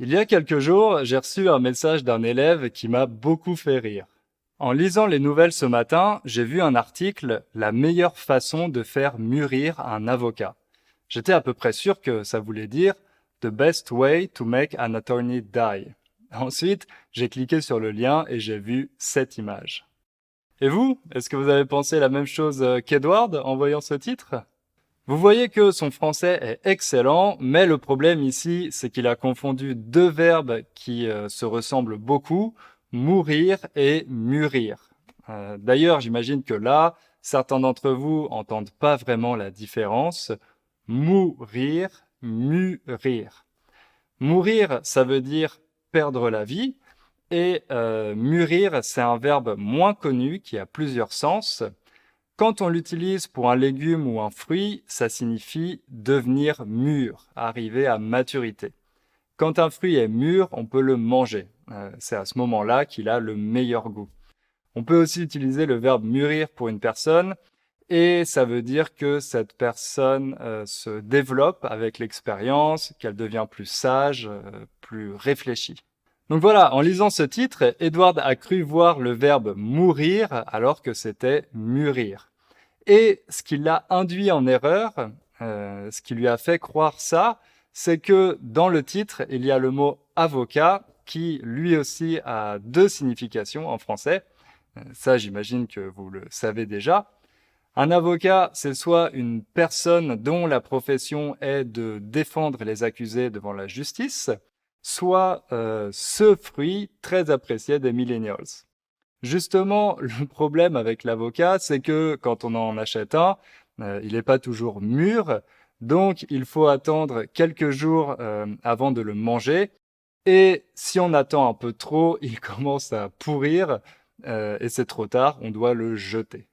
Il y a quelques jours, j'ai reçu un message d'un élève qui m'a beaucoup fait rire. En lisant les nouvelles ce matin, j'ai vu un article «La meilleure façon de faire mûrir un avocat». J'étais à peu près sûr que ça voulait dire «The best way to make an attorney die». Ensuite, j'ai cliqué sur le lien et j'ai vu cette image. Et vous, est-ce que vous avez pensé la même chose qu'Edward en voyant ce titre? Vous voyez que son français est excellent, mais le problème ici, c'est qu'il a confondu deux verbes qui se ressemblent beaucoup, mourir et mûrir. D'ailleurs, j'imagine que là, certains d'entre vous entendent pas vraiment la différence. Mourir, mûrir. Mourir, ça veut dire perdre la vie, et mûrir, c'est un verbe moins connu qui a plusieurs sens. Quand on l'utilise pour un légume ou un fruit, ça signifie devenir mûr, arriver à maturité. Quand un fruit est mûr, on peut le manger. C'est à ce moment-là qu'il a le meilleur goût. On peut aussi utiliser le verbe mûrir pour une personne et ça veut dire que cette personne se développe avec l'expérience, qu'elle devient plus sage, plus réfléchie. Donc voilà, en lisant ce titre, Edward a cru voir le verbe mourir alors que c'était mûrir. Et ce qui l'a induit en erreur, ce qui lui a fait croire ça, c'est que dans le titre, il y a le mot avocat qui lui aussi a deux significations en français. Ça, j'imagine que vous le savez déjà. Un avocat, c'est soit une personne dont la profession est de défendre les accusés devant la justice, soit ce fruit très apprécié des millennials. Justement, le problème avec l'avocat, c'est que quand on en achète un, il n'est pas toujours mûr, donc il faut attendre quelques jours avant de le manger. Et si on attend un peu trop, il commence à pourrir et c'est trop tard, on doit le jeter.